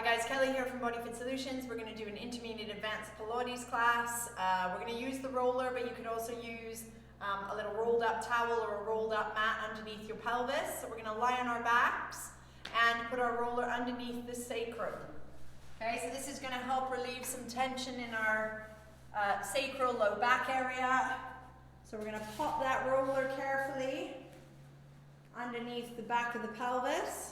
Hi guys, Kelly here from Body Fit Solutions. We're going to do an intermediate advanced Pilates class. We're going to use the roller, but you could also use a little rolled up towel or a rolled up mat underneath your pelvis. So we're going to lie on our backs and put our roller underneath the sacrum. Okay, so this is going to help relieve some tension in our sacral low back area. So we're going to pop that roller carefully underneath the back of the pelvis.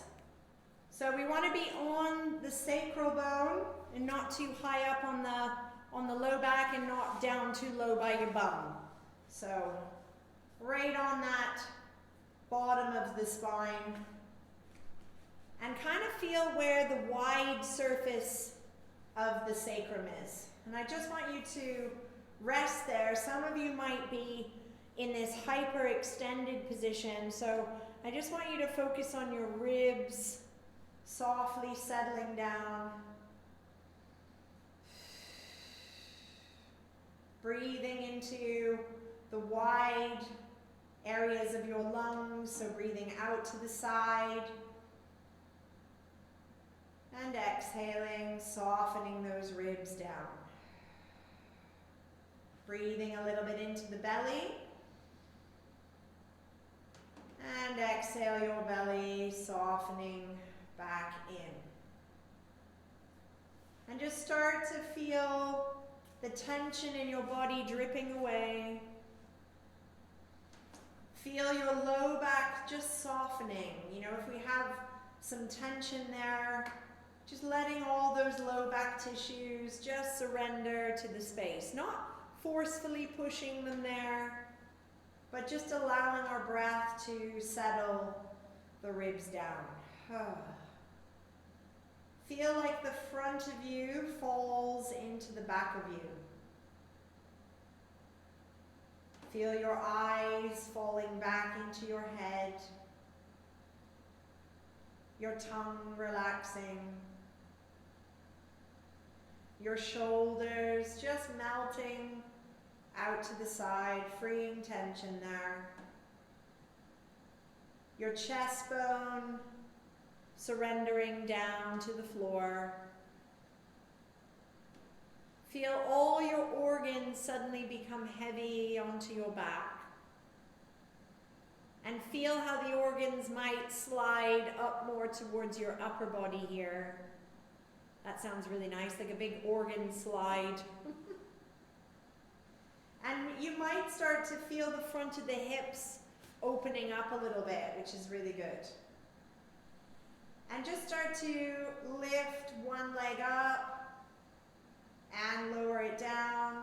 So we want to be on the sacral bone and not too high up on the low back and not down too low by your bum. So right on that bottom of the spine, and kind of feel where the wide surface of the sacrum is. And I just want you to rest there. Some of you might be in this hyperextended position, so I just want you to focus on your ribs softly settling down. Breathing into the wide areas of your lungs, so breathing out to the side. And exhaling, softening those ribs down. Breathing a little bit into the belly. And exhale your belly, softening back in. And just start to feel the tension in your body dripping away. Feel your low back just softening. You know, if we have some tension there, just letting all those low back tissues just surrender to the space. Not forcefully pushing them there, but just allowing our breath to settle the ribs down. Feel like the front of you falls into the back of you. Feel your eyes falling back into your head. Your tongue relaxing. Your shoulders just melting out to the side, freeing tension there. Your chest bone surrendering down to the floor. Feel all your organs suddenly become heavy onto your back. And feel how the organs might slide up more towards your upper body here. That sounds really nice, like a big organ slide. And you might start to feel the front of the hips opening up a little bit, which is really good. And just start to lift one leg up and lower it down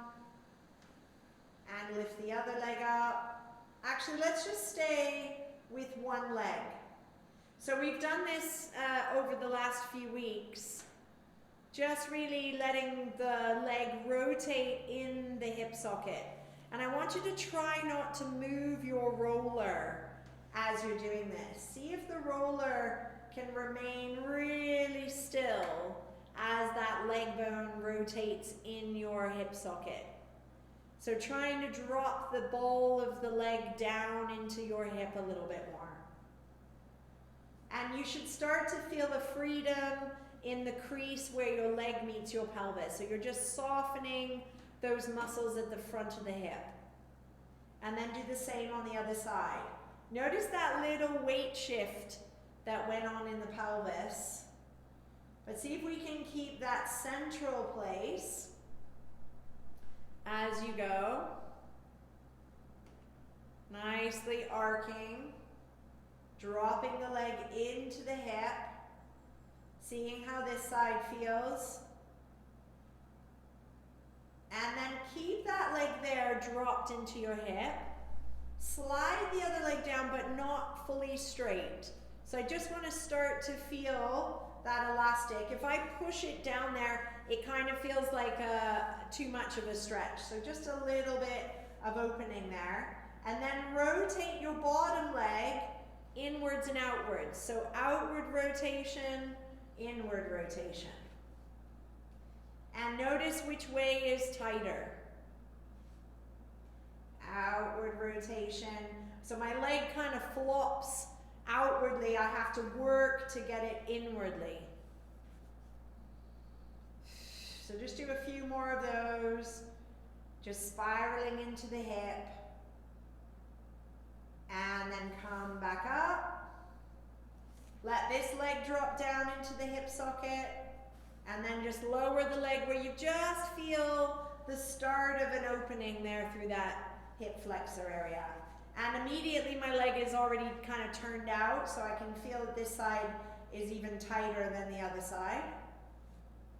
and lift the other leg up. Actually, let's just stay with one leg. So we've done this over the last few weeks, just really letting the leg rotate in the hip socket. And I want you to try not to move your roller as you're doing this. See if the roller can remain really still as that leg bone rotates in your hip socket. So trying to drop the ball of the leg down into your hip a little bit more. And you should start to feel the freedom in the crease where your leg meets your pelvis. So you're just softening those muscles at the front of the hip. And then do the same on the other side. Notice that little weight shift that went on in the pelvis. But see if we can keep that central place as you go. Nicely arcing. Dropping the leg into the hip. Seeing how this side feels. And then keep that leg there dropped into your hip. Slide the other leg down, but not fully straight. So I just want to start to feel that elastic. If I push it down there, it kind of feels like too much of a stretch. So just a little bit of opening there. And then rotate your bottom leg inwards and outwards. So outward rotation, inward rotation. And notice which way is tighter. Outward rotation. So my leg kind of flops outwardly. I have to work to get it inwardly. just do a few more of those. Just spiraling into the hip. And then come back up. Let this leg drop down into the hip socket. And then just lower the leg where you just feel the start of an opening there through that hip flexor area. And immediately my leg is already kind of turned out, so I can feel that this side is even tighter than the other side.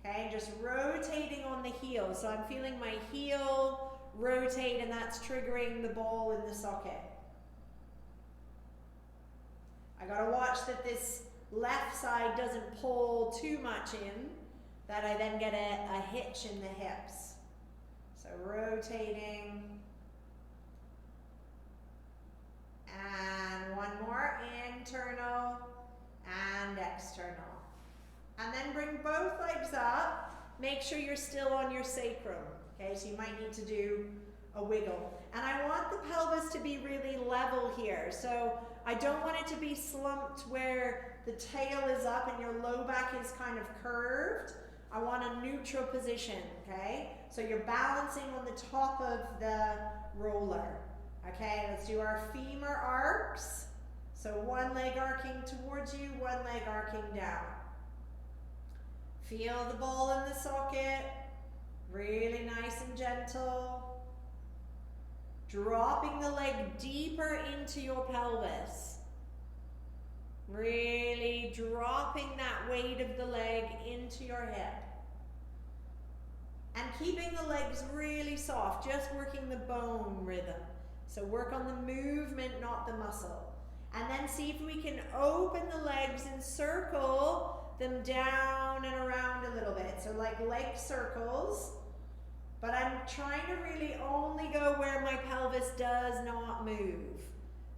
Okay, and just rotating on the heel. So I'm feeling my heel rotate, and that's triggering the ball in the socket. I gotta watch that this left side doesn't pull too much in, that I then get a hitch in the hips. So rotating. And one more, internal and external. And then bring both legs up. Make sure you're still on your sacrum. Okay, so you might need to do a wiggle. And I want the pelvis to be really level here. So I don't want it to be slumped where the tail is up and your low back is kind of curved. I want a neutral position, okay? So you're balancing on the top of the roller. Okay, let's do our femur arcs. So one leg arcing towards you, one leg arcing down. Feel the ball in the socket. Really nice and gentle. Dropping the leg deeper into your pelvis. Really dropping that weight of the leg into your hip. And keeping the legs really soft, just working the bone rhythm. So work on the movement, not the muscle. And then see if we can open the legs and circle them down and around a little bit. So like leg circles, but I'm trying to really only go where my pelvis does not move.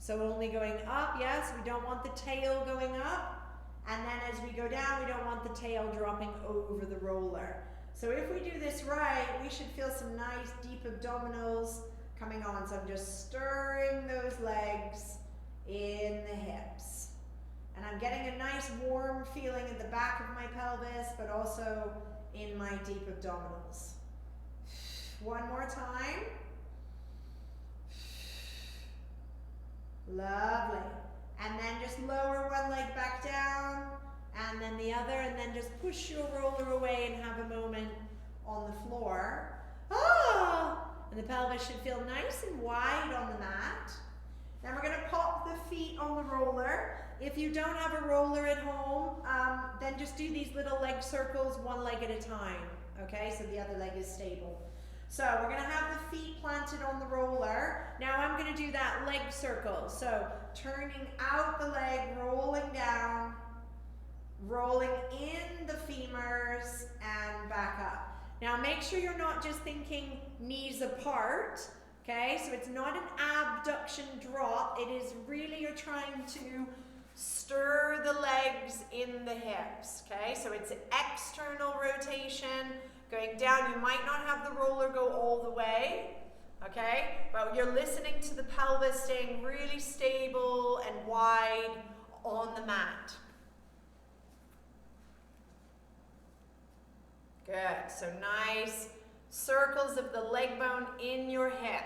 So only going up, yes, we don't want the tail going up. And then as we go down, we don't want the tail dropping over the roller. So if we do this right, we should feel some nice deep abdominals coming on. So I'm just stirring those legs in the hips. And I'm getting a nice warm feeling at the back of my pelvis, but also in my deep abdominals. One more time. Lovely. And then just lower one leg back down, and then the other, and then just push your roller away and have a moment on the floor. Ah! And the pelvis should feel nice and wide on the mat. Then we're going to pop the feet on the roller. If you don't have a roller at home, then just do these little leg circles, one leg at a time. Okay, so the other leg is stable. So we're going to have the feet planted on the roller. Now I'm going to do that leg circle. So turning out the leg, rolling down, rolling in the femurs, and back up. Now make sure you're not just thinking knees apart. Okay, so it's not an abduction drop. It is really you're trying to stir the legs in the hips. Okay, so it's an external rotation. Going down, you might not have the roller go all the way, okay? But you're listening to the pelvis staying really stable and wide on the mat. Good, so nice circles of the leg bone in your hip.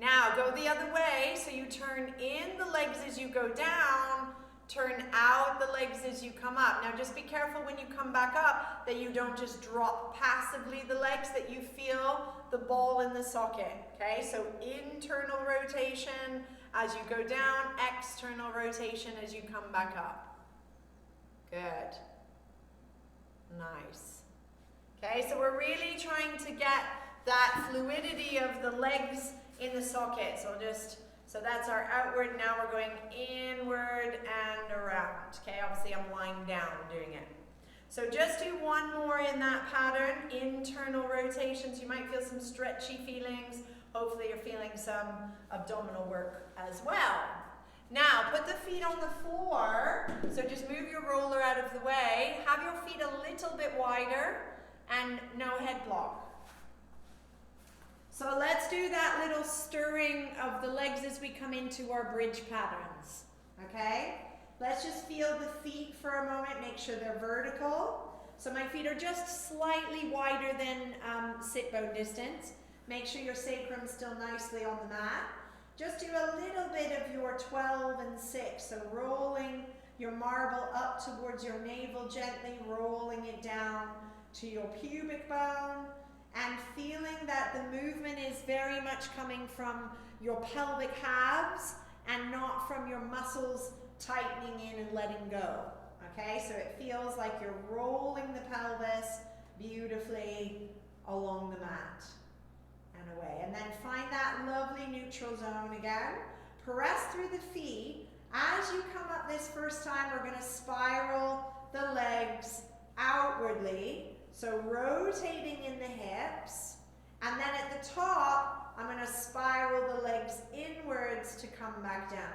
Now go the other way, so you turn in the legs as you go down, turn out the legs as you come up. Now just be careful when you come back up that you don't just drop passively the legs, that you feel the ball in the socket, okay? So internal rotation as you go down, external rotation as you come back up. Good. Nice. Okay, so we're really trying to get that fluidity of the legs in the socket. So that's our outward. Now we're going inward and around. Okay, obviously I'm lying down doing it. So just do one more in that pattern, internal rotations. You might feel some stretchy feelings. Hopefully you're feeling some abdominal work as well. Now put the feet on the floor. So just move your roller out of the way. Have your feet a little bit wider and no head block. So let's do that little stirring of the legs as we come into our bridge patterns, okay? Let's just feel the feet for a moment, make sure they're vertical. So my feet are just slightly wider than sit bone distance. Make sure your sacrum's still nicely on the mat. Just do a little bit of your 12 and 6. So rolling your marble up towards your navel, gently rolling it down to your pubic bone, and feeling that the movement is very much coming from your pelvic halves and not from your muscles tightening in and letting go. Okay, so it feels like you're rolling the pelvis beautifully along the mat and away. And then find that lovely neutral zone again. Press through the feet. As you come up this first time, we're going to spiral the legs outwardly. So rotating in the hips. And then at the top, I'm going to spiral the legs inwards to come back down.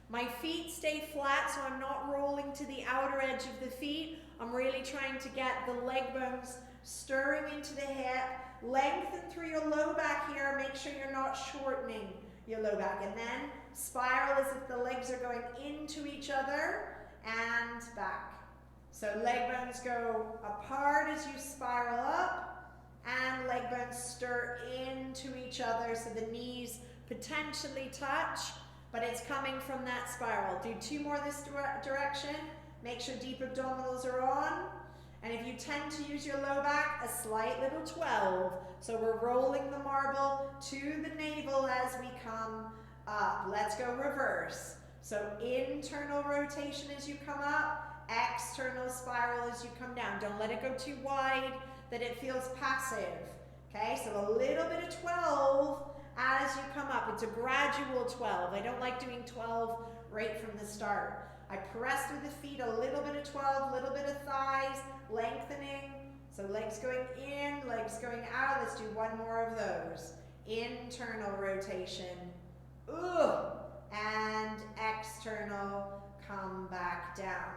My feet stay flat, so I'm not rolling to the outer edge of the feet. I'm really trying to get the leg bones stirring into the hip. Lengthen through your low back here. Make sure you're not shortening your low back. And then spiral as if the legs are going into each other and back. So leg bones go apart as you spiral up, and leg bones stir into each other so the knees potentially touch, but it's coming from that spiral. Do 2 more this direction. Make sure deep abdominals are on. And if you tend to use your low back, a slight little 12. So we're rolling the marble to the navel as we come up. Let's go reverse. So internal rotation as you come up, external spiral as you come down. Don't let it go too wide that it feels passive. Okay, so a little bit of 12 as you come up. It's a gradual 12. I don't like doing 12 right from the start. I press through the feet, a little bit of 12, a little bit of thighs, lengthening. So legs going in, legs going out. Let's do 1 more of those. Internal rotation. And external, come back down.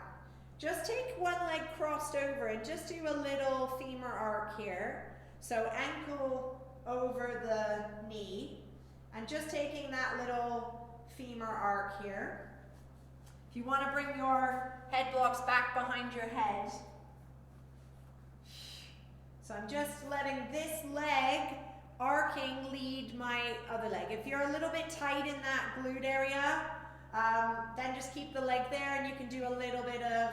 Just take one leg crossed over and just do a little femur arc here. So ankle over the knee, and just taking that little femur arc here. If you want to bring your head blocks back behind your head. So I'm just letting this leg arcing lead my other leg. If you're a little bit tight in that glute area, then just keep the leg there, and you can do a little bit of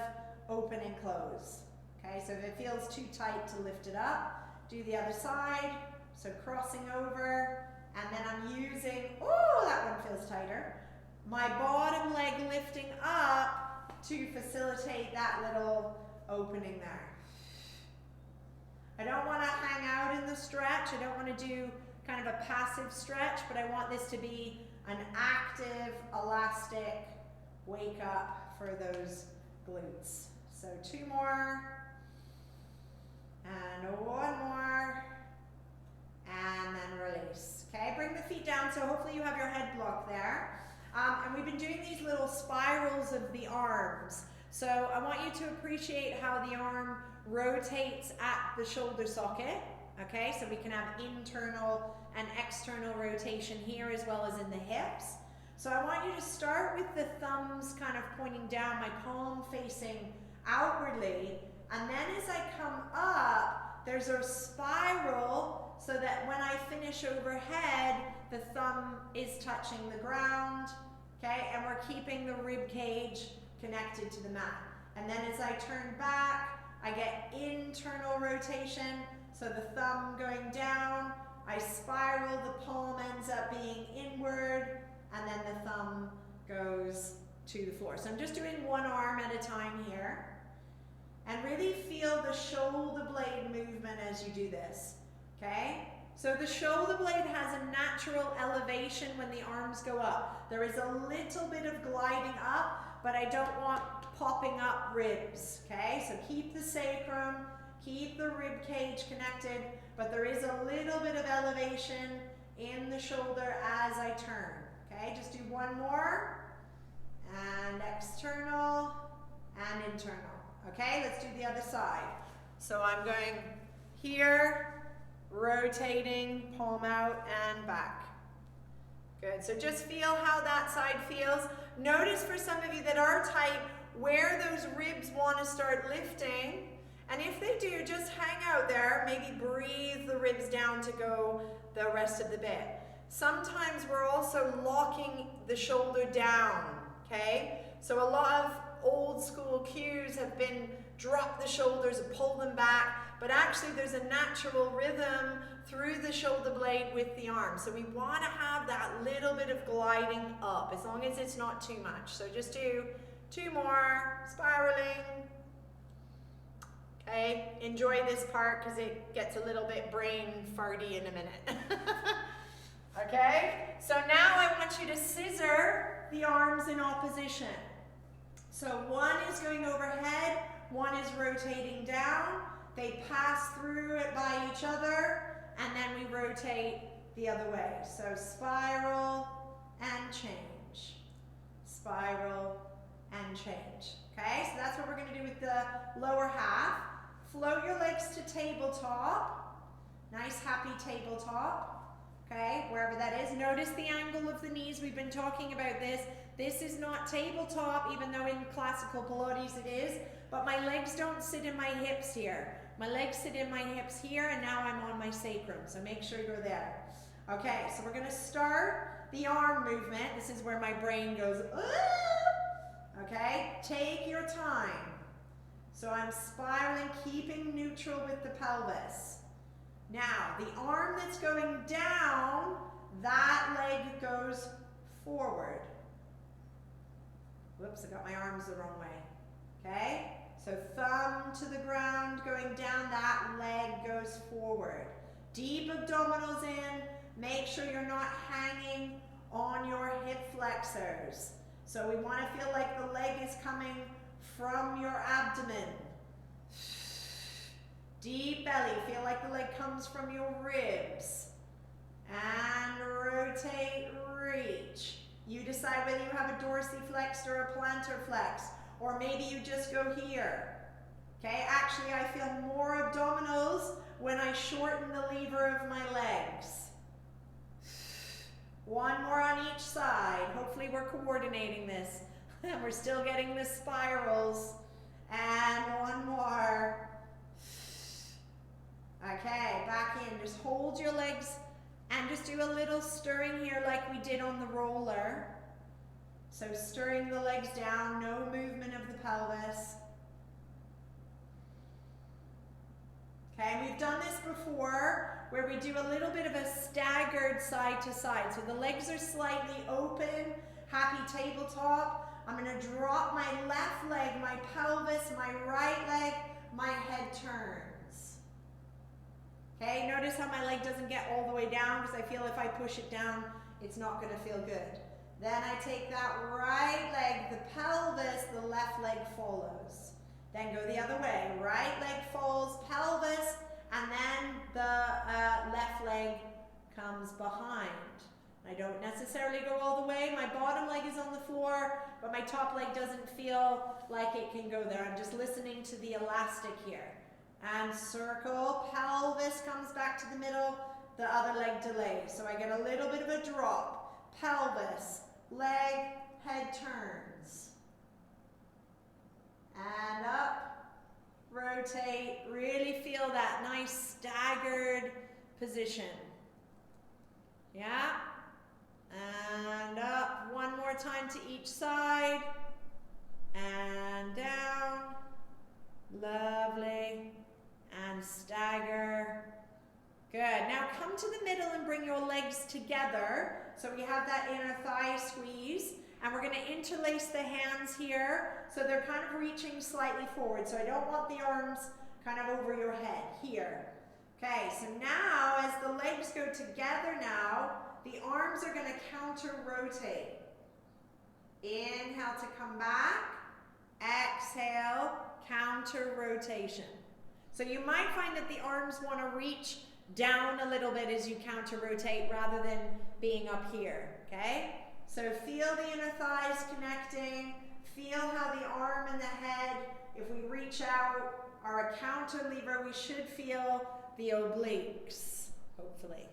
open and close. Okay, so if it feels too tight to lift it up, do the other side. So crossing over, and then I'm using, that one feels tighter, my bottom leg lifting up to facilitate that little opening there. I don't want to hang out in the stretch. I don't want to do kind of a passive stretch, but I want this to be an active, elastic wake up for those glutes. So 2 more, and 1 more, and then release. Okay, bring the feet down, so hopefully you have your head block there. And we've been doing these little spirals of the arms. So I want you to appreciate how the arm rotates at the shoulder socket. Okay, so we can have internal and external rotation here as well as in the hips. So I want you to start with the thumbs kind of pointing down, my palm facing outwardly, and then as I come up, there's a spiral so that when I finish overhead, the thumb is touching the ground, okay, and we're keeping the rib cage connected to the mat. And then as I turn back, I get internal rotation, so the thumb going down, I spiral, the palm ends up being inward, and then the thumb goes to the floor. So I'm just doing 1 arm at a time here. And really feel the shoulder blade movement as you do this, okay? So the shoulder blade has a natural elevation when the arms go up. There is a little bit of gliding up, but I don't want popping up ribs, okay? So keep the sacrum, keep the rib cage connected, but there is a little bit of elevation in the shoulder as I turn, okay? Just do 1 more, and external and internal. Okay, let's do the other side. So I'm going here, rotating, palm out and back. Good, so just feel how that side feels. Notice for some of you that are tight where those ribs want to start lifting, And if they do, just hang out there, maybe breathe the ribs down to go the rest of the bit. Sometimes we're also locking the shoulder down, okay? So a lot of old school cues have been drop the shoulders and pull them back, but actually there's a natural rhythm through the shoulder blade with the arm. So we want to have that little bit of gliding up, as long as it's not too much. So just do 2 more, spiraling. Okay, enjoy this part because it gets a little bit brain farty in a minute. Okay, so now I want you to scissor the arms in opposition. So one is going overhead, one is rotating down. They pass through it by each other, and then we rotate the other way. So spiral and change. Spiral and change. Okay, so that's what we're going to do with the lower half. Float your legs to tabletop. Nice happy tabletop. Okay, wherever that is. Notice the angle of the knees. We've been talking about this. This is not tabletop, even though in classical Pilates it is. But my legs don't sit in my hips here. My legs sit in my hips here, and now I'm on my sacrum. So make sure you're there. Okay, so we're going to start the arm movement. This is where my brain goes, ah! Okay, take your time. So I'm spiraling, keeping neutral with the pelvis. Now, the arm that's going down, that leg goes forward. Whoops, I got my arms the wrong way. Okay? So thumb to the ground, going down, that leg goes forward. Deep abdominals in. Make sure you're not hanging on your hip flexors. So we want to feel like the leg is coming from your abdomen. Deep belly, feel like the leg comes from your ribs. And rotate, reach. You decide whether you have a dorsiflexed or a plantar flex, or maybe you just go here. Okay, actually I feel more abdominals when I shorten the lever of my legs. One more on each side. Hopefully we're coordinating this. We're still getting the spirals. And one more. Okay, back in. Just hold your legs and just do a little stirring here like we did on the roller. So stirring the legs down, no movement of the pelvis. Okay, we've done this before where we do a little bit of a staggered side to side. So the legs are slightly open, happy tabletop. I'm going to drop my left leg, my pelvis, my right leg, my head turns. Okay, notice how my leg doesn't get all the way down because I feel if I push it down, it's not going to feel good. Then I take that right leg, the pelvis, the left leg follows. Then go the other way. Right leg folds, pelvis, and then the left leg comes behind. I don't necessarily go all the way. My bottom leg is on the floor, but my top leg doesn't feel like it can go there. I'm just listening to the elastic here. And circle, pelvis comes back to the middle, the other leg delays. So I get a little bit of a drop. Pelvis, leg, head turns. And up, rotate, really feel that nice staggered position. Yeah? And up, one more time to each side. And down. Lovely. And stagger. Good. Now come to the middle and bring your legs together. So we have that inner thigh squeeze. And we're going to interlace the hands here. So they're kind of reaching slightly forward. So I don't want the arms kind of over your head here. Okay, so now as the legs go together now, the arms are going to counter-rotate. Inhale to come back. Exhale, counter-rotation. So you might find that the arms want to reach down a little bit as you counter-rotate rather than being up here, okay? So feel the inner thighs connecting. Feel how the arm and the head, if we reach out, are a counter lever, we should feel the obliques, hopefully.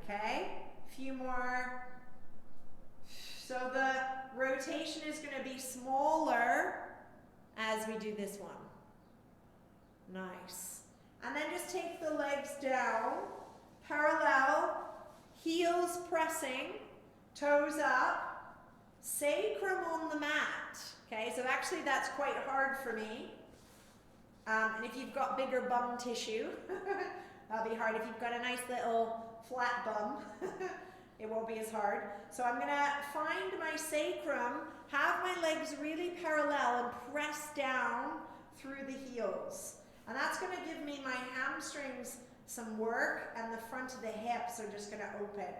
Okay? A few more. So the rotation is going to be smaller as we do this one. Nice. And then just take the legs down, parallel, heels pressing, toes up, sacrum on the mat. Okay, so actually that's quite hard for me. And if you've got bigger bum tissue, that'll be hard. If you've got a nice little flat bum, it won't be as hard. So I'm gonna find my sacrum, have my legs really parallel and press down through the heels. And that's gonna give me my hamstrings some work, and the front of the hips are just gonna open.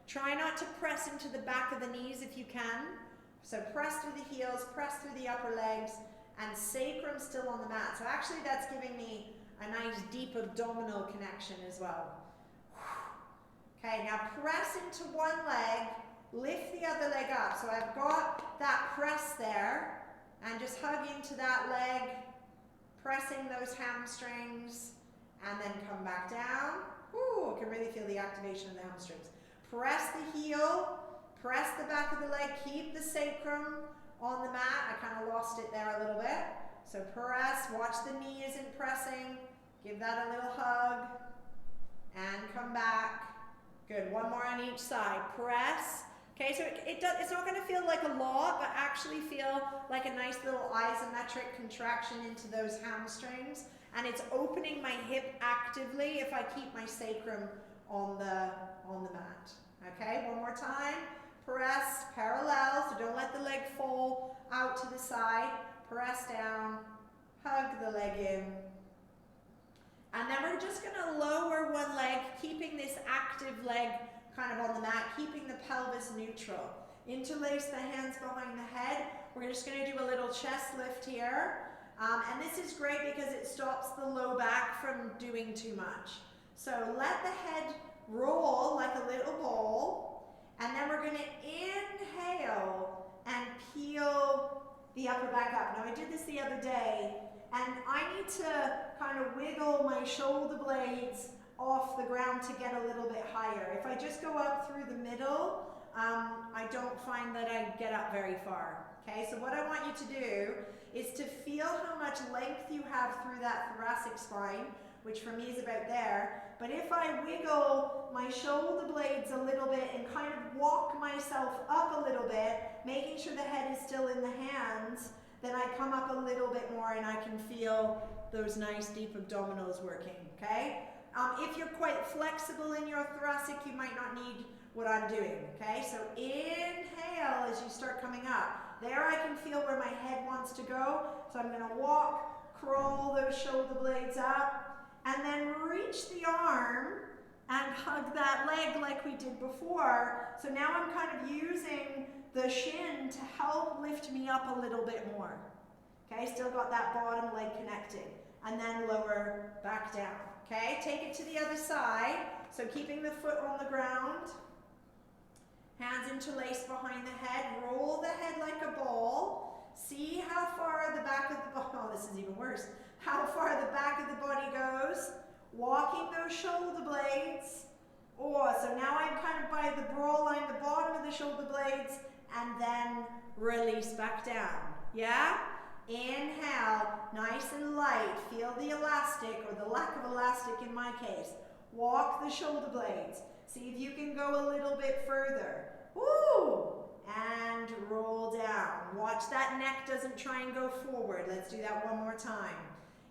Try not to press into the back of the knees if you can. So press through the heels, press through the upper legs, and sacrum still on the mat. So actually that's giving me a nice deep abdominal connection as well. Okay, now press into one leg, lift the other leg up. So I've got that press there, and just hug into that leg, pressing those hamstrings, and then come back down. Ooh, I can really feel the activation of the hamstrings. Press the heel, press the back of the leg, keep the sacrum on the mat. I kind of lost it there a little bit. So press, watch the knee isn't pressing. Give that a little hug, and come back. Good, one more on each side. Press. Okay, so it's not going to feel like a lot, but actually feel like a nice little isometric contraction into those hamstrings. And it's opening my hip actively if I keep my sacrum on the mat. Okay, one more time. Press, parallel, so don't let the leg fall out to the side. Press down, hug the leg in. And then we're just going to lower one leg, keeping this active leg kind of on the mat, keeping the pelvis neutral. Interlace the hands behind the head. We're just going to do a little chest lift here. And this is great because it stops the low back from doing too much. So let the head roll like a little ball. And then we're going to inhale and peel the upper back up. Now I did this the other day, and I need to kind of wiggle my shoulder blades off the ground to get a little bit higher. If I just go up through the middle, I don't find that I get up very far. Okay, so what I want you to do is to feel how much length you have through that thoracic spine, which for me is about there. But if I wiggle my shoulder blades a little bit and kind of walk myself up a little bit, making sure the head is still in the hands, then I come up a little bit more and I can feel those nice deep abdominals working, okay? If you're quite flexible in your thoracic, you might not need what I'm doing, okay? So inhale as you start coming up. There I can feel where my head wants to go. So I'm gonna walk, crawl those shoulder blades up, and then reach the arm and hug that leg like we did before. So now I'm kind of using the shin to help lift me up a little bit more. Okay, still got that bottom leg connecting. And then lower back down. Okay, take it to the other side. So keeping the foot on the ground. Hands interlaced behind the head. Roll the head like a ball. See how far the back of the body, oh, this is even worse. How far the back of the body goes. Walking those shoulder blades. Oh, so now I'm kind of by the brow line, the bottom of the shoulder blades, and then release back down. Yeah? Inhale, nice and light. Feel the elastic, or the lack of elastic in my case. Walk the shoulder blades. See if you can go a little bit further. Woo! And roll down. Watch that neck doesn't try and go forward. Let's do that one more time.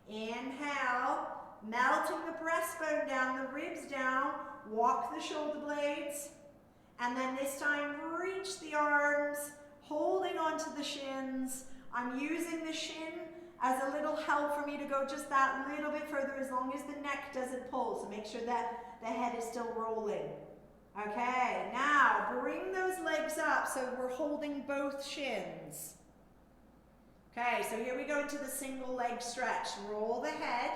Inhale, melting the breastbone down, the ribs down. Walk the shoulder blades. And then this time, reach the arms, holding onto the shins. I'm using the shin as a little help for me to go just that little bit further as long as the neck doesn't pull. So make sure that the head is still rolling. Okay, now bring those legs up so we're holding both shins. Okay, so here we go into the single leg stretch. Roll the head,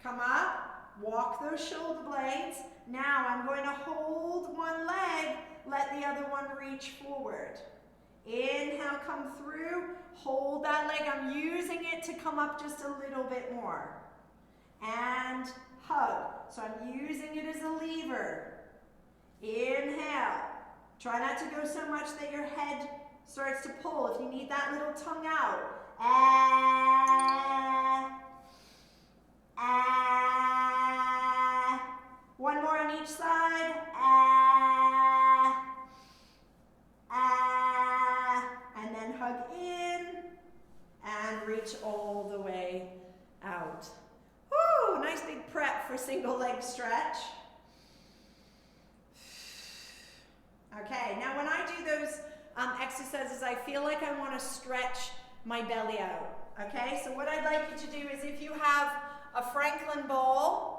come up, walk those shoulder blades. Now I'm going to hold one leg, let the other one reach forward. Inhale, come through, hold that leg. I'm using it to come up just a little bit more. And hug. So I'm using it as a lever. Inhale. Try not to go so much that your head starts to pull. If you need that little tongue out. One more on each side. And then hug in and reach all the way out. Woo, nice big prep for single leg stretch. Okay, now when I do those exercises, I feel like I want to stretch my belly out. Okay, so what I'd like you to do is, if you have a Franklin ball,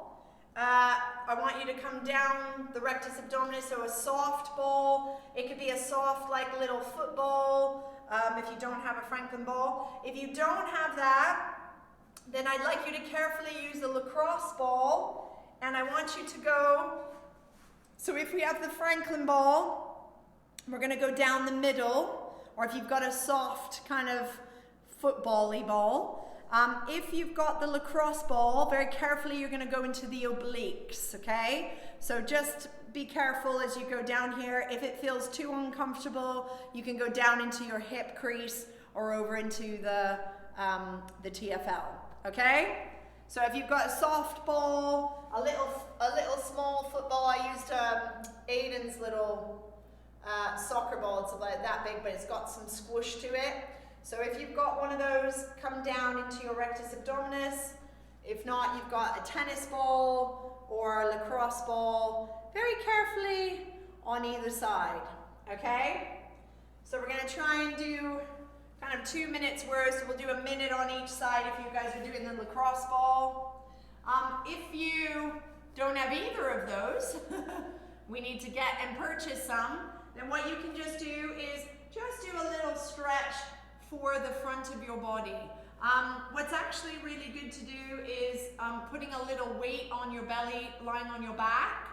I want you to come down the rectus abdominis, so a soft ball. It could be a soft, like little football, if you don't have a Franklin ball. If you don't have that, then I'd like you to carefully use a lacrosse ball, and I want you to go, so if we have the Franklin ball, we're going to go down the middle, or if you've got a soft kind of football-y ball. If you've got the lacrosse ball, very carefully you're going to go into the obliques, okay? So just be careful as you go down here. If it feels too uncomfortable, you can go down into your hip crease or over into the TFL, okay? So if you've got a soft ball, a little small football, I used Aiden's little soccer ball. It's about that big, but it's got some squish to it. So if you've got one of those, come down into your rectus abdominis. If not, you've got a tennis ball or a lacrosse ball, very carefully on either side, okay? So we're going to try and do kind of 2 minutes worth, so we'll do a minute on each side if you guys are doing the lacrosse ball. If you don't have either of those, we need to get and purchase some, then what you can just do is just do a little stretch for the front of your body. What's actually really good to do is putting a little weight on your belly, lying on your back,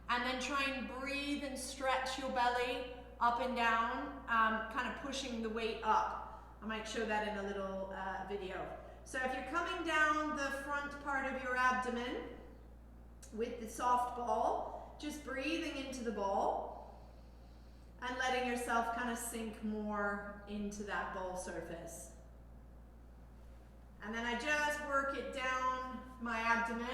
and then try and breathe and stretch your belly up and down, kind of pushing the weight up. I might show that in a little video. So if you're coming down the front part of your abdomen with the soft ball, just breathing into the ball and letting yourself kind of sink more into that ball surface. And then I just work it down my abdomen.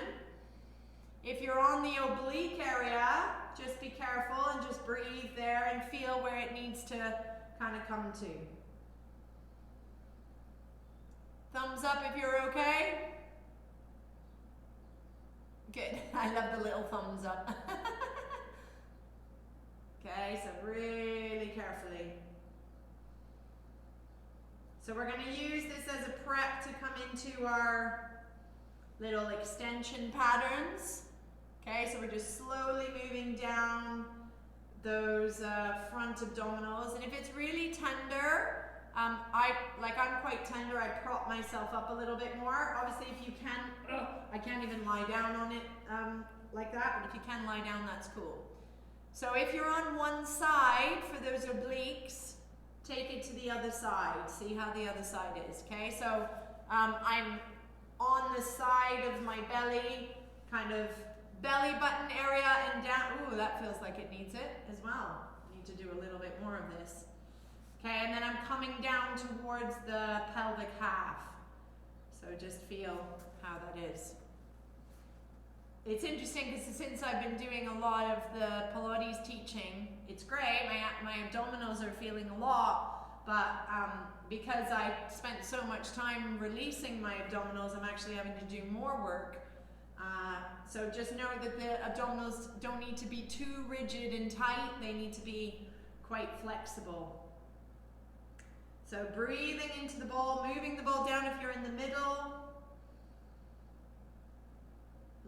If you're on the oblique area, just be careful and just breathe there and feel where it needs to kind of come to. Thumbs up if you're okay. Good. I love the little thumbs up. Okay, so really carefully. So we're going to use this as a prep to come into our little extension patterns. Okay, so we're just slowly moving down those front abdominals. And if it's really tender, I'm quite tender, I prop myself up a little bit more. Obviously, if you can, I can't even lie down on it like that, but if you can lie down, that's cool. So if you're on one side for those obliques, take it to the other side. See how the other side is, okay? So I'm on the side of my belly, kind of belly button area and down. Ooh, that feels like it needs it as well. I need to do a little bit more of this. Okay, and then I'm coming down towards the pelvic half. So just feel how that is. It's interesting because since I've been doing a lot of the Pilates teaching, it's great. My abdominals are feeling a lot, but because I spent so much time releasing my abdominals, I'm actually having to do more work. So just know that the abdominals don't need to be too rigid and tight. They need to be quite flexible. So breathing into the ball, moving the ball down if you're in the middle.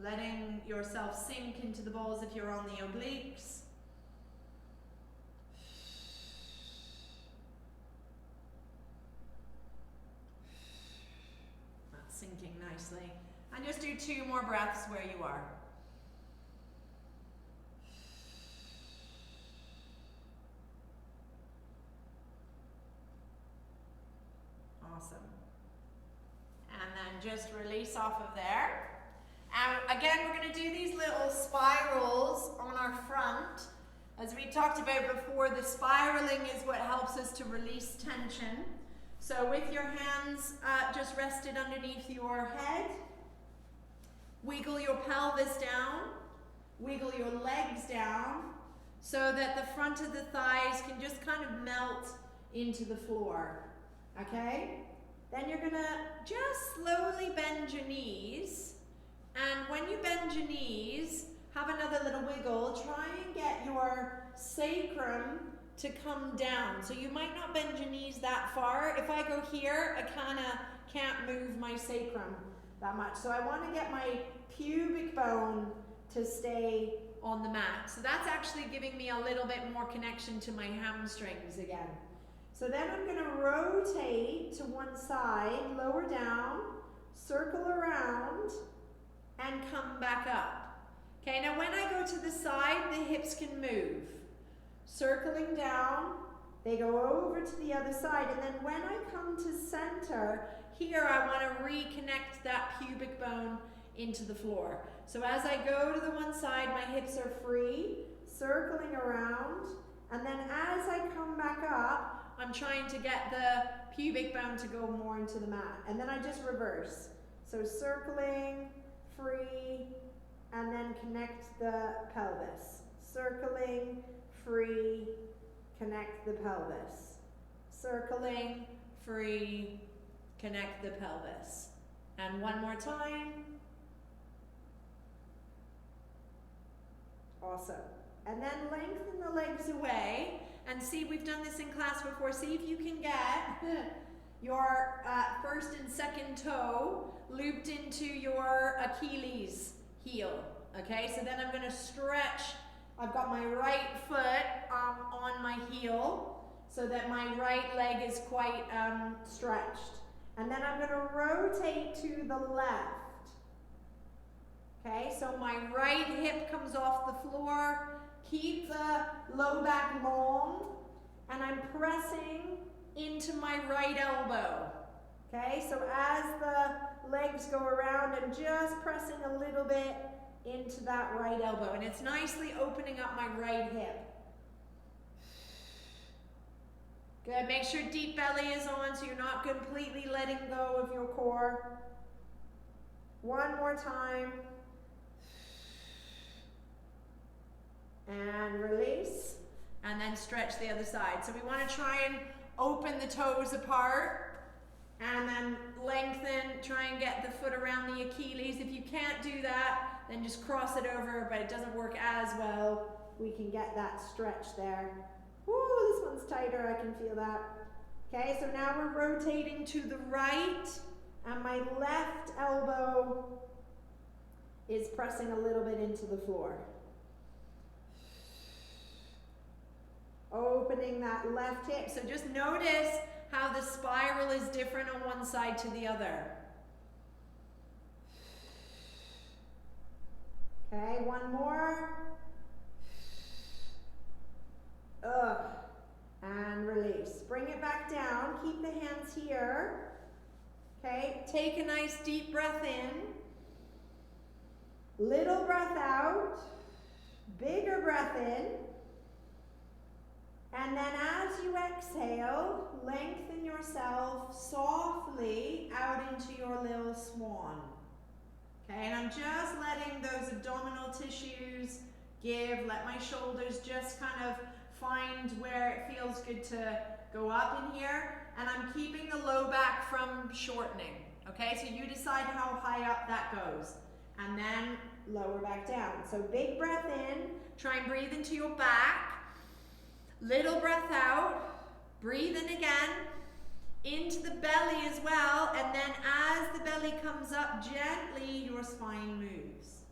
Letting yourself sink into the balls if you're on the obliques. That's sinking nicely. And just do 2 more breaths where you are. Awesome. And then just release off of there. Again, we're going to do these little spirals on our front. As we talked about before, the spiraling is what helps us to release tension. So with your hands just rested underneath your head, Wiggle your pelvis down, wiggle your legs down, so that the front of the thighs can just kind of melt into the floor, okay? Then you're gonna just slowly bend your knees, and when you bend your knees, have another little wiggle. Try and get your sacrum to come down. So you might not bend your knees that far. If I go here, I kind of can't move my sacrum that much. So I want to get my pubic bone to stay on the mat. So that's actually giving me a little bit more connection to my hamstrings again. So then I'm going to rotate to one side, lower down, circle around, and come back up. Okay, now when I go to the side, the hips can move. Circling down, they go over to the other side, and then when I come to center, here I want to reconnect that pubic bone into the floor. So as I go to the one side, my hips are free, circling around, and then as I come back up, I'm trying to get the pubic bone to go more into the mat. And then I just reverse. So circling, free, and then connect the pelvis. Circling, free, connect the pelvis. Circling, free, connect the pelvis. And one more time. Awesome. And then lengthen the legs away. And see, we've done this in class before. See if you can get your first and second toe looped into your Achilles heel. Okay, so then I'm going to stretch. I've got my right foot on my heel so that my right leg is quite stretched. And then I'm going to rotate to the left. Okay, so my right hip comes off the floor. Keep the low back long, and I'm pressing into my right elbow. Okay, so as the legs go around, I'm just pressing a little bit into that right elbow, and it's nicely opening up my right hip. Good, make sure deep belly is on so you're not completely letting go of your core. One more time. And release, and then stretch the other side. So we want to try and open the toes apart, and then lengthen, try and get the foot around the Achilles. If you can't do that, then just cross it over, but it doesn't work as well. We can get that stretch there. Woo, this one's tighter, I can feel that. Okay, so now we're rotating to the right, and my left elbow is pressing a little bit into the floor. Opening that left hip. So just notice how the spiral is different on one side to the other. Okay, one more. And release. Bring it back down. Keep the hands here. Okay, take a nice deep breath in. Little breath out. Bigger breath in. And then as you exhale, lengthen yourself softly out into your little swan. Okay, and I'm just letting those abdominal tissues give, let my shoulders just kind of find where it feels good to go up in here. And I'm keeping the low back from shortening. Okay, so you decide how high up that goes. And then lower back down. So big breath in, try and breathe into your back. Little breath out, breathe in again, into the belly as well, and then as the belly comes up gently, your spine moves.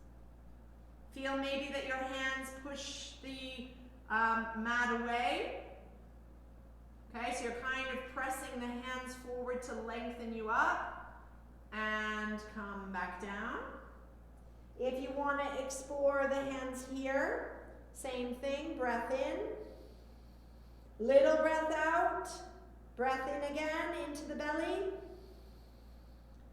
Feel maybe that your hands push the mat away. Okay, so you're kind of pressing the hands forward to lengthen you up, and come back down. If you want to explore the hands here, same thing, breath in. Little breath out, breath in again into the belly.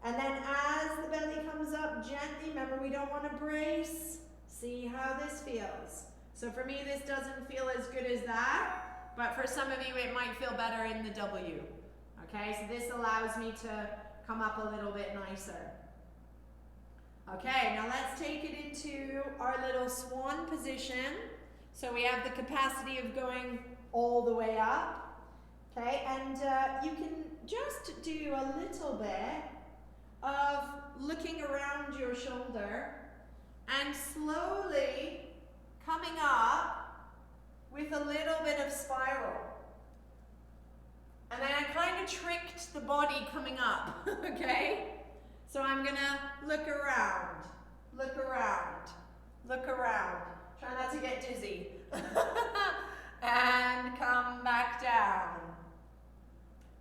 And then as the belly comes up gently, remember we don't want to brace. See how this feels. So for me, this doesn't feel as good as that, but for some of you, it might feel better in the W. Okay, so this allows me to come up a little bit nicer. Okay, now let's take it into our little swan position. So we have the capacity of going all the way up. Okay, and you can just do a little bit of looking around your shoulder and slowly coming up with a little bit of spiral. And then I kind of tricked the body coming up, okay? So I'm gonna look around, look around, look around. Try not to get dizzy. And come back down.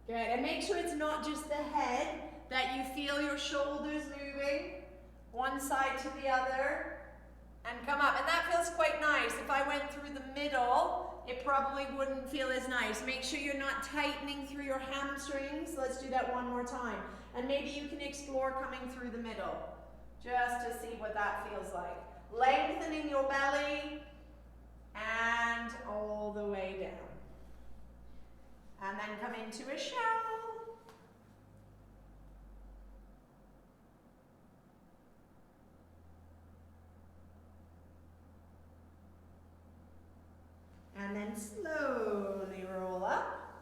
Good, and make sure it's not just the head, that you feel your shoulders moving one side to the other and come up. And that feels quite nice. If I went through the middle, it probably wouldn't feel as nice. Make sure you're not tightening through your hamstrings. Let's do that one more time. And maybe you can explore coming through the middle, just to see what that feels like. Lengthening your belly and all the way down. And then come into a shell. And then slowly roll up,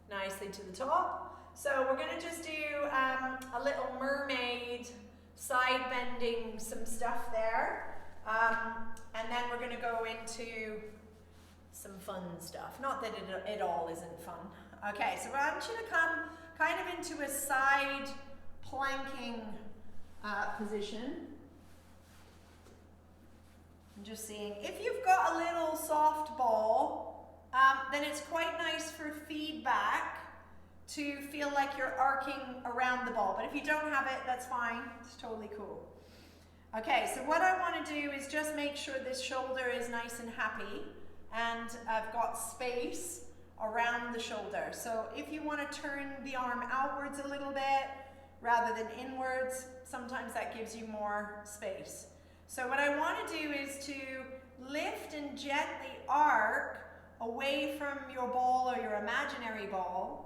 nicely to the top. So we're going to just do a little mermaid, side bending some stuff there. And then we're going to go into some fun stuff. Not that it all isn't fun. Okay, so I want you to come kind of into a side planking position. I'm just seeing, if you've got a little soft ball, then it's quite nice for feedback to feel like you're arcing around the ball. But if you don't have it, that's fine. It's totally cool. Okay, so what I want to do is just make sure this shoulder is nice and happy, and I've got space around the shoulder. So if you want to turn the arm outwards a little bit rather than inwards, sometimes that gives you more space. So what I want to do is to lift and gently arc away from your ball or your imaginary ball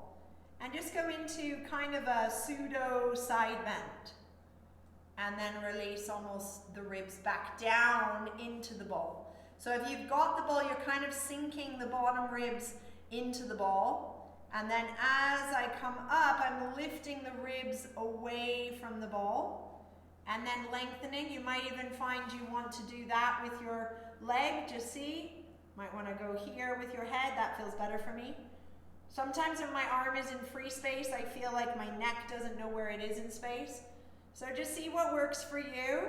and just go into kind of a pseudo side bend. And then release almost the ribs back down into the ball. So if you've got the ball, you're kind of sinking the bottom ribs into the ball. And then as I come up, I'm lifting the ribs away from the ball. And then lengthening. You might even find you want to do that with your leg. Just see. Might want to go here with your head. That feels better for me. Sometimes when my arm is in free space, I feel like my neck doesn't know where it is in space. So just see what works for you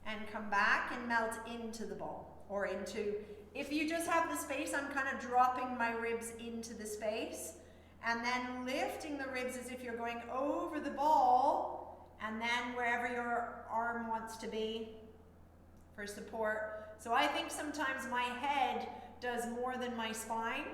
and come back and melt into the ball or into, if you just have the space, I'm kind of dropping my ribs into the space and then lifting the ribs as if you're going over the ball and then wherever your arm wants to be for support. So I think sometimes my head does more than my spine.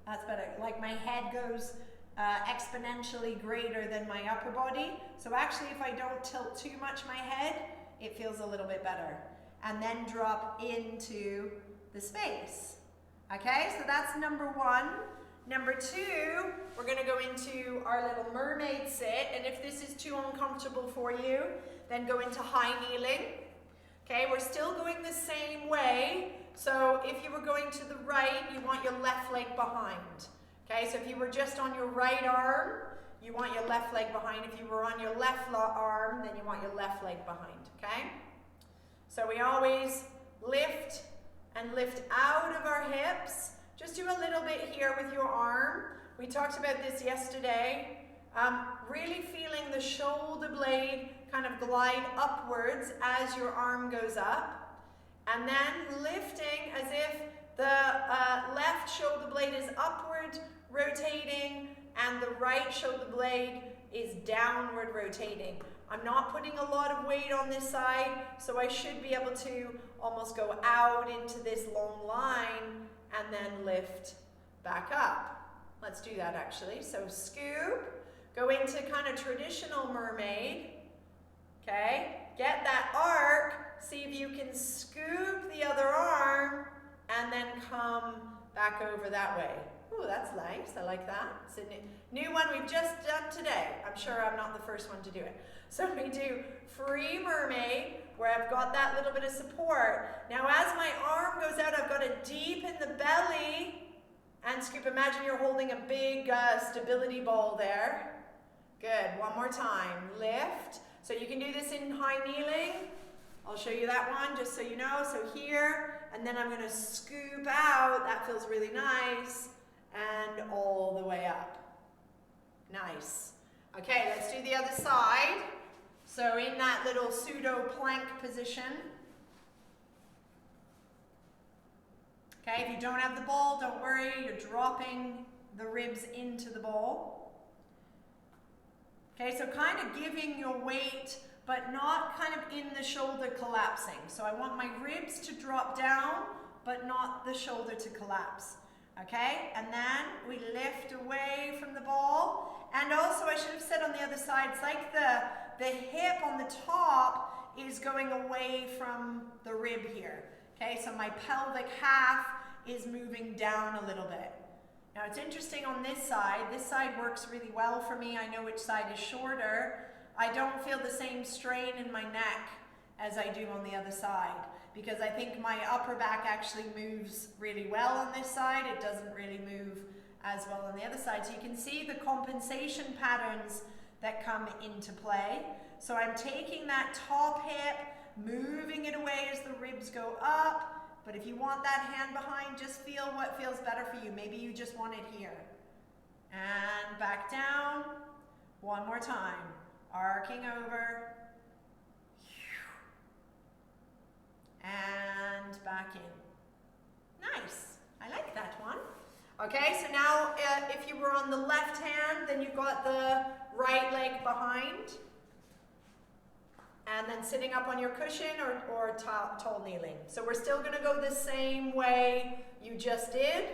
That's better. Like my head goes exponentially greater than my upper body. So actually if I don't tilt too much my head, it feels a little bit better. And then drop into the space. Okay, so that's number one. Number two, we're going to go into our little mermaid sit. And if this is too uncomfortable for you, then go into high kneeling. Okay, we're still going the same way. So if you were going to the right, you want your left leg behind. Okay, so if you were just on your right arm, you want your left leg behind. If you were on your left arm, then you want your left leg behind, okay? So we always lift and lift out of our hips. Just do a little bit here with your arm. We talked about this yesterday. Really feeling the shoulder blade kind of glide upwards as your arm goes up. And then lifting as if the left shoulder blade is upward rotating and the right shoulder blade is downward rotating. I'm not putting a lot of weight on this side, so I should be able to almost go out into this long line and then lift back up. Let's do that actually. So scoop, go into kind of traditional mermaid, okay? Get that arc, see if you can scoop the other arm and then come back over that way. Oh, that's nice. I like that. It's a new one we've just done today. I'm sure I'm not the first one to do it. So we do free mermaid, where I've got that little bit of support. Now as my arm goes out, I've got to deepen the belly and scoop. Imagine you're holding a big stability ball there. Good. One more time. Lift. So you can do this in high kneeling. I'll show you that one just so you know. So here, and then I'm going to scoop out. That feels really nice. And all the way up. Nice. Okay, let's do the other side. So in that little pseudo plank position. Okay, if you don't have the ball, don't worry. You're dropping the ribs into the ball. Okay, so kind of giving your weight, but not kind of in the shoulder collapsing. So I want my ribs to drop down, but not the shoulder to collapse. Okay, and then we lift away from the ball. And also, I should have said on the other side, it's like the hip on the top is going away from the rib here. Okay, so my pelvic half is moving down a little bit. Now it's interesting on this side works really well for me. I know which side is shorter. I don't feel the same strain in my neck as I do on the other side, because I think my upper back actually moves really well on this side. It doesn't really move as well on the other side. So you can see the compensation patterns that come into play. So I'm taking that top hip, moving it away as the ribs go up. But if you want that hand behind, just feel what feels better for you. Maybe you just want it here. And back down. One more time. Arcing over. And back in. Nice. I like that one. Okay, so now if you were on the left hand, then you've got the right leg behind. And then sitting up on your cushion or tall kneeling. So we're still going to go the same way you just did.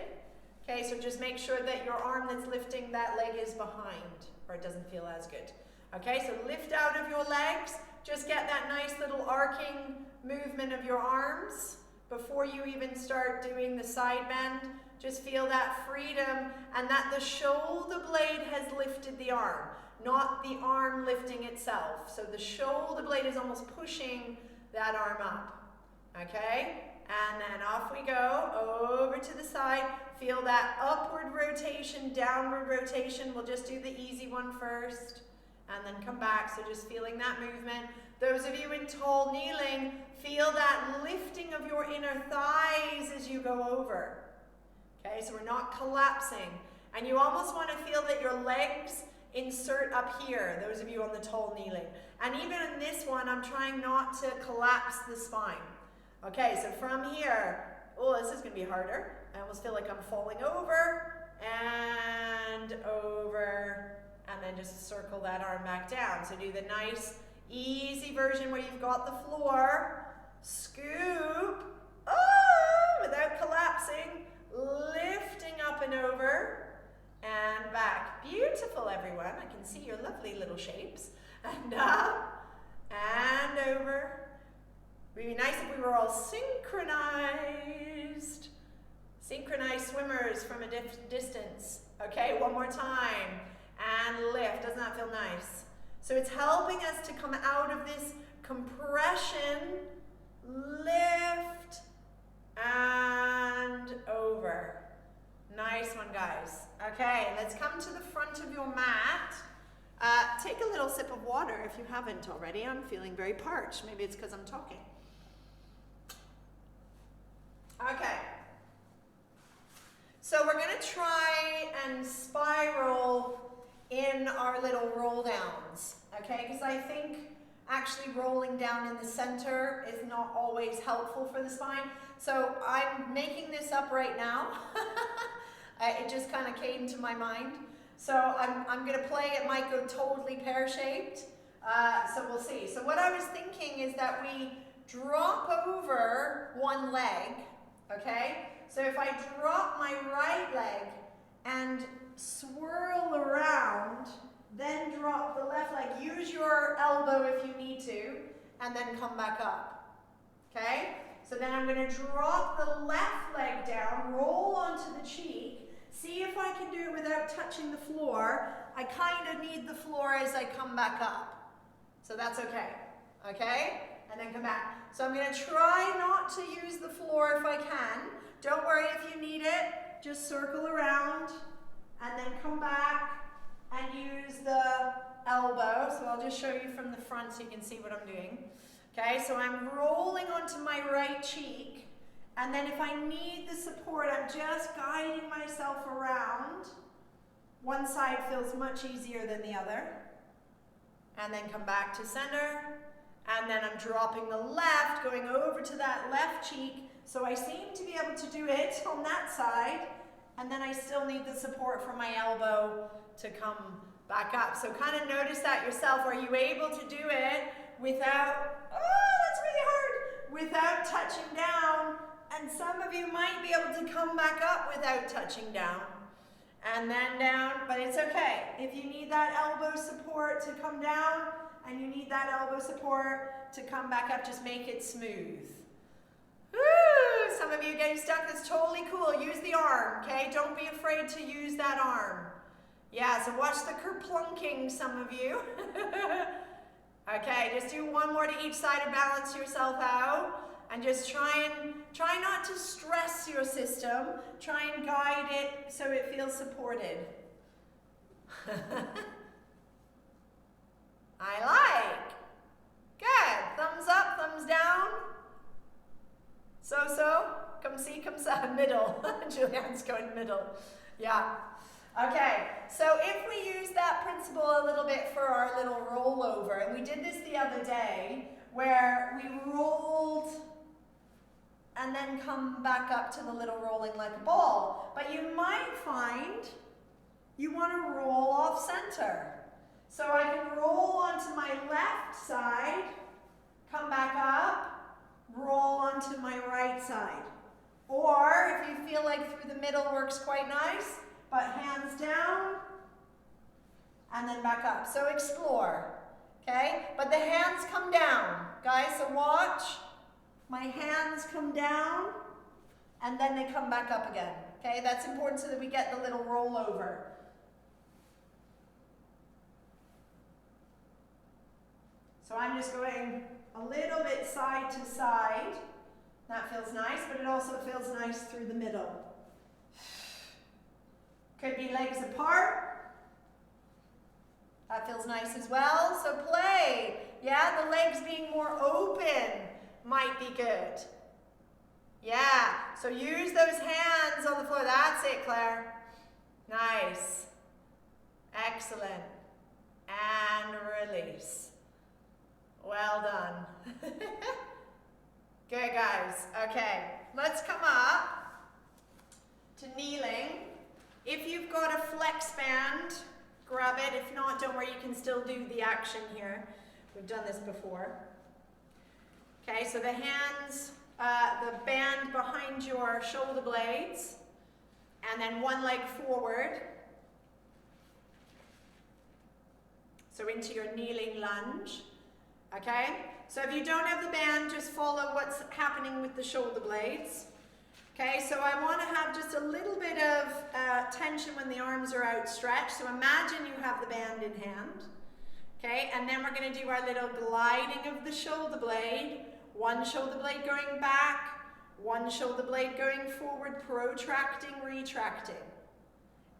Okay, so just make sure that your arm that's lifting that leg is behind, or it doesn't feel as good. Okay, so lift out of your legs. Just get that nice little arcing movement of your arms before you even start doing the side bend. Just feel that freedom and that the shoulder blade has lifted the arm, not the arm lifting itself. So the shoulder blade is almost pushing that arm up. Okay? And then off we go, over to the side. Feel that upward rotation, downward rotation. We'll just do the easy one first. And then come back, so just feeling that movement. Those of you in tall kneeling, feel that lifting of your inner thighs as you go over. Okay, so we're not collapsing. And you almost want to feel that your legs insert up here, those of you on the tall kneeling. And even in this one, I'm trying not to collapse the spine. Okay, so from here, oh, this is going to be harder. I almost feel like I'm falling over, and then just circle that arm back down. So do the nice, easy version where you've got the floor, scoop, without collapsing, lifting up and over, and back. Beautiful, everyone. I can see your lovely little shapes. And up, and over. It would be nice if we were all synchronized. Synchronized swimmers from a distance. Okay, one more time. And lift. Doesn't that feel nice? So it's helping us to come out of this compression, lift, and over. Nice one, guys. Okay, let's come to the front of your mat. Take a little sip of water if you haven't already. I'm feeling very parched. Maybe it's because I'm talking. Okay. So we're going to try and spiral in our little roll downs. Okay, because I think actually rolling down in the center is not always helpful for the spine. So I'm making this up right now. It just kind of came to my mind. So I'm going to play. It might go totally pear-shaped. So we'll see. So what I was thinking is that we drop over one leg. Okay? So if I drop my right leg and swirl around, then drop the left leg. Use your elbow if you need to, and then come back up. Okay? So then I'm going to drop the left leg down, roll onto the cheek. See if I can do it without touching the floor. I kind of need the floor as I come back up. So that's okay. Okay? And then come back. So I'm going to try not to use the floor if I can. Don't worry if you need it. Just circle around and then come back and use the elbow. So I'll just show you from the front so you can see what I'm doing. Okay, so I'm rolling onto my right cheek, and then if I need the support, I'm just guiding myself around. One side feels much easier than the other. And then come back to center, and then I'm dropping the left, going over to that left cheek, so I seem to be able to do it on that side, and then I still need the support from my elbow to come back up. So kind of notice that yourself. Are you able to do it without, oh, that's really hard, without touching down? And some of you might be able to come back up without touching down. And then down, but it's okay. If you need that elbow support to come down, and you need that elbow support to come back up, just make it smooth. Woo! Some of you getting stuck, that's totally cool. Use the arm, okay? Don't be afraid to use that arm. Yeah, so watch the kerplunking, some of you. Okay, just do one more to each side to balance yourself out. And just try not to stress your system. Try and guide it so it feels supported. I like. Good. Thumbs up, thumbs down. So. Come see, come sa. Middle. Julianne's going middle. Yeah. Okay, so if we use that principle a little bit for our little rollover, and we did this the other day, where we rolled and then come back up to the little rolling like a ball. But you might find you want to roll off center. So I can roll onto my left side, come back up, roll onto my right side. Or if you feel like through the middle works quite nice, but hands down and then back up. So explore, okay? But the hands come down, guys, so watch. My hands come down and then they come back up again, okay? That's important so that we get the little rollover. So I'm just going a little bit side to side. That feels nice, but it also feels nice through the middle. Could be legs apart. That feels nice as well. So play. Yeah, the legs being more open might be good. Yeah, so use those hands on the floor. That's it, Claire. Nice. Excellent. And release. Well done. Good, guys. Okay, let's come up to kneeling. If you've got a flex band, grab it. If not, don't worry, you can still do the action here. We've done this before. Okay, so the hands, the band behind your shoulder blades, and then one leg forward. So into your kneeling lunge. Okay, so if you don't have the band, just follow what's happening with the shoulder blades. Okay, so I want to have just a little bit of tension when the arms are outstretched. So imagine you have the band in hand. Okay, and then we're going to do our little gliding of the shoulder blade. One shoulder blade going back, one shoulder blade going forward, protracting, retracting.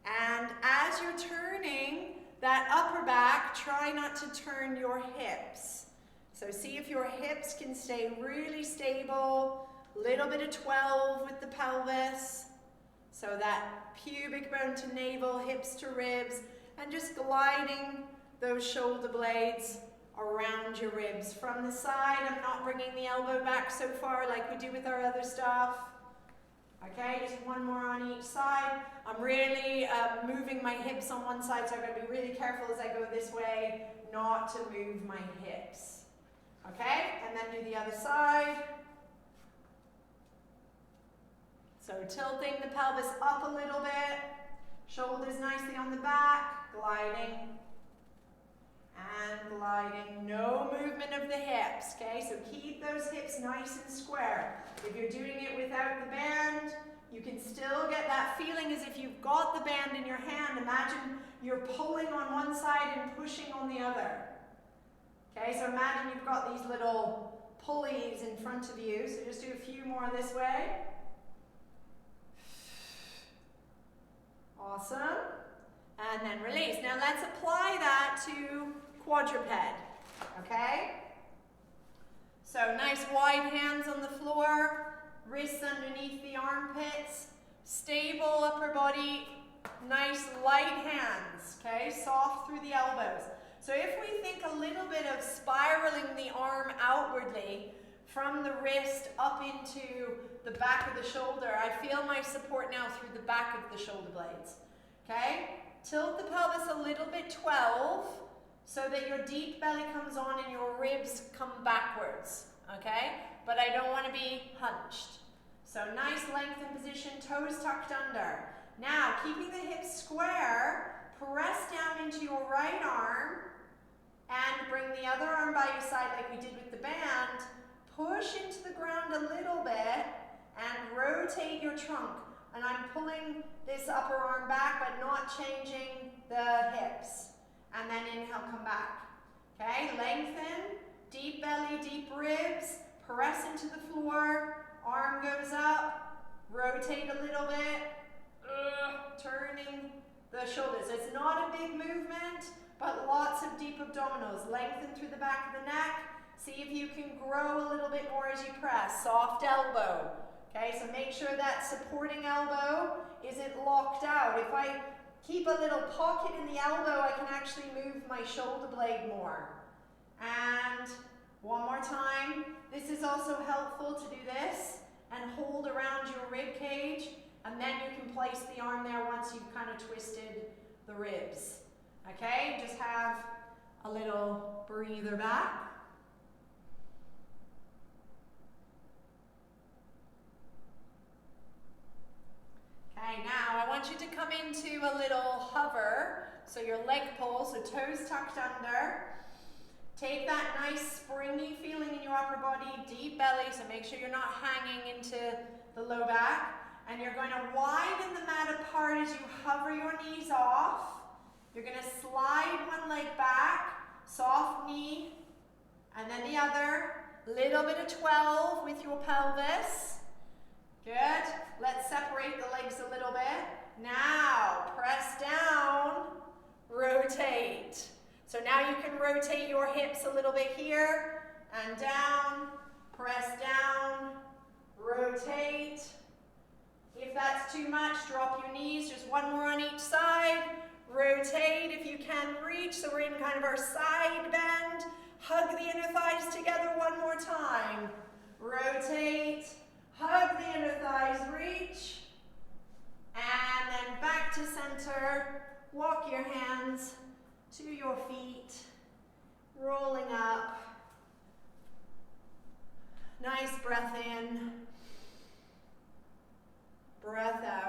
And as you're turning that upper back, try not to turn your hips. So see if your hips can stay really stable. Little bit of 12 with the pelvis. So that pubic bone to navel, hips to ribs, and just gliding those shoulder blades around your ribs. From the side, I'm not bringing the elbow back so far like we do with our other stuff. Okay, just one more on each side. I'm really moving my hips on one side, so I'm going to be really careful as I go this way not to move my hips. Okay, and then do the other side. So tilting the pelvis up a little bit, shoulders nicely on the back, gliding, and gliding. No movement of the hips, okay? So keep those hips nice and square. If you're doing it without the band, you can still get that feeling as if you've got the band in your hand. Imagine you're pulling on one side and pushing on the other. Okay, so imagine you've got these little pulleys in front of you. So just do a few more this way. Awesome. And then release. Now let's apply that to quadruped. Okay? So nice wide hands on the floor, wrists underneath the armpits, stable upper body, nice light hands, okay? Soft through the elbows. So if we think a little bit of spiraling the arm outwardly from the wrist up into the back of the shoulder, I feel my support now through the back of the shoulder blades, okay? Tilt the pelvis a little bit 12 so that your deep belly comes on and your ribs come backwards, okay? But I don't want to be hunched. So nice length in position, toes tucked under. Now, keeping the hips square, press down into your right arm and bring the other arm by your side like we did with the band. Push into the ground a little bit and rotate your trunk. And I'm pulling this upper arm back but not changing the hips. And then inhale, come back. Okay, lengthen, deep belly, deep ribs, press into the floor, arm goes up, rotate a little bit, turning the shoulders. It's not a big movement, but lots of deep abdominals. Lengthen through the back of the neck. See if you can grow a little bit more as you press. Soft elbow. Okay, so make sure that supporting elbow isn't locked out. If I keep a little pocket in the elbow, I can actually move my shoulder blade more. And one more time. This is also helpful to do this and hold around your rib cage, and then you can place the arm there once you've kind of twisted the ribs. Okay, just have a little breather back. Okay, now I want you to come into a little hover, so your leg pull, so toes tucked under. Take that nice springy feeling in your upper body, deep belly, so make sure you're not hanging into the low back. And you're going to widen the mat apart as you hover your knees off. You're going to slide one leg back, soft knee, and then the other. Little bit of 12 with your pelvis. Good. Let's separate the legs a little bit. Now, press down, rotate. So now you can rotate your hips a little bit here and down, press down, rotate. If that's too much, drop your knees, just one more on each side. Rotate if you can reach, so we're in kind of our side bend. Hug the inner thighs together one more time. Rotate, hug the inner thighs, reach. And then back to center. Walk your hands to your feet, rolling up. Nice breath in, breath out.